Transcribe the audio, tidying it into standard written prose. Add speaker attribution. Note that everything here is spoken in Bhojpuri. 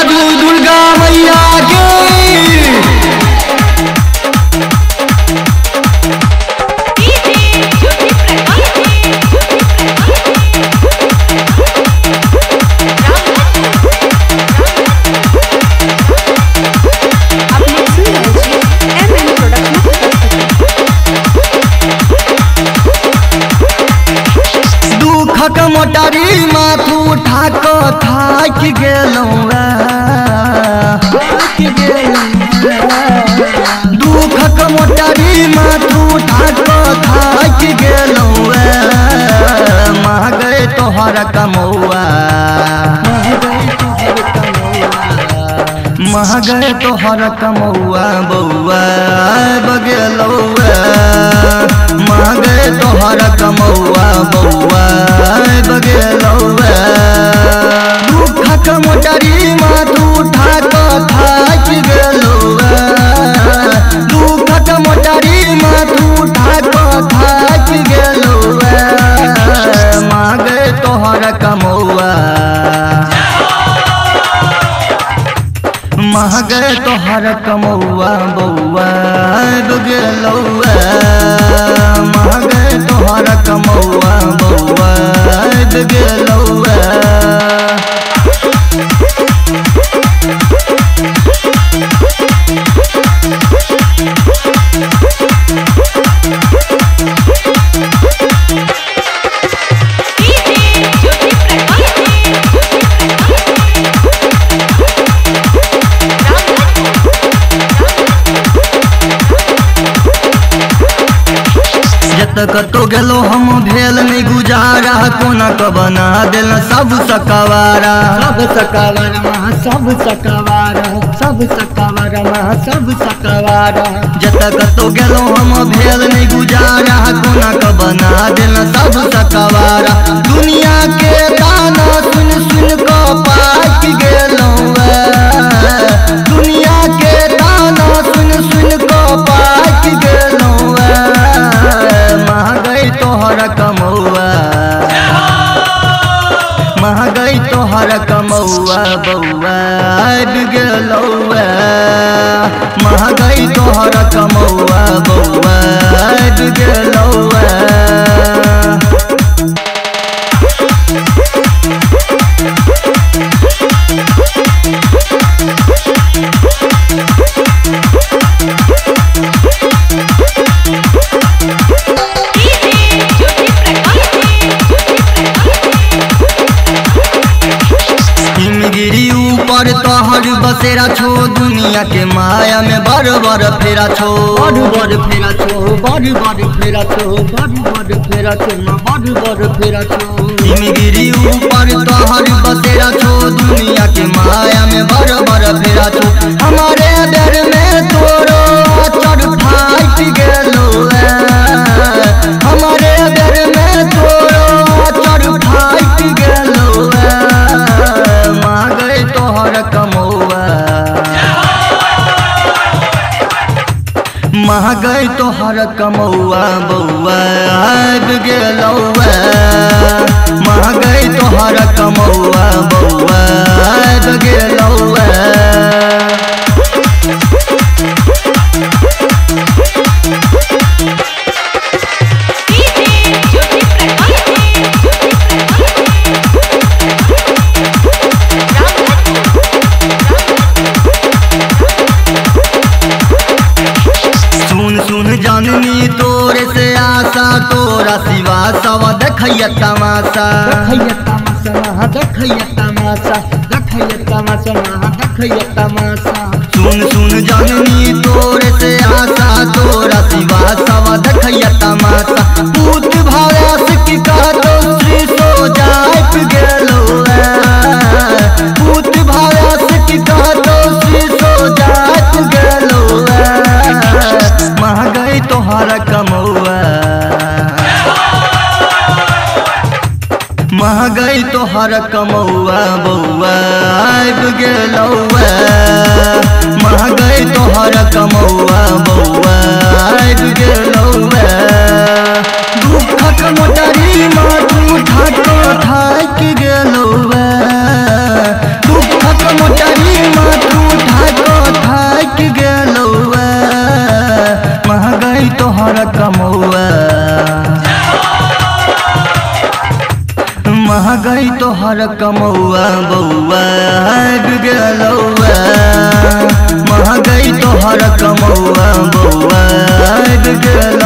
Speaker 1: बाजू दुर्गा मैया के। दुखक मोटारी माथू उठा क थाक गेलौं दुखक मोटारी माथू उठा क थाक गेलौं महगै तोहर कमौआ महगै तोहर कमौआ बौआ बगेलौआ महगै तोहर कमौआ बौआ बगेलौआ दुखक मोटारी माथू उठा क थाक गेलौआ दुखक मोटारी माथू उठा क थाक गेलौआ महगै तोहर कमौआ महगै तोहर कमौआ बौआ बगेलौआ महगै तोहर कमौआ बौआ बगेलौआ। कतो गेलो हम भेल नहीं गुजारा कोना क बना दिल सब सकवारा सब सकवारा सब सकवारा सब सकवारा सब सकवारा जत कतो गेलो हम भेल नहीं गुजारा कोना क बना दिल सब सकवारा दुनिया के ताना सुन सुन क पाक गेलो दुनिया के ताना सुन सुन क पाक गेलो महगै तोहर कमौआ महगै तोहर कमौआ बौआ बगेलौआ महगै तोहर कमौआ बौआ बगेलौआ। हिमगिरी ऊपर तोहर बसेरा छो दुनिया के माया में बर बर फेरा छो बर बर फेरा छो बर बर फेरा छो बर बर फेरा छो बर बर फेरा छो हिमगिरी ऊपर तोहर बसेरा छो दुनिया के माया में बर बर फेरा छो हमारे दर में तोरो चढ़ फाट गेलो हमारे दर में तोरो चढ़ फाट गेलो महगै तोहर कमौआ महगै तोहर कमौआ बौआ बगेलौआ महगै तोहर कमौआ बौआ बगेलौआ। जाननी तोरे से आशा तोरा सिवा सवा देखैया तमाशा देखैया तमाशा देखैया तमाशा देखैया तमाशा देखैया तमाशा सुन सुन जाननी तोरे से आशा तोरा सिवा सवा देखैया तमाशा पूत भाव्यास की कहतो श्री सो जाप गेलो पूत भाव्यास की कहतो श्री सो जाप गेलो महगै तोहर कमौआ महगै तोहर कमौआ बौआ बगेलौआ महगै तोहर कमौआ बौआ बगेलौआ दुखक मोटारी माथू उठा क थाक गेलौआ दुखक मोटारी तोहर कमौआ महगई तोहर कमौआ बउआ गेलौआ महगई तोहर कमौआ बउआ गेलौआ।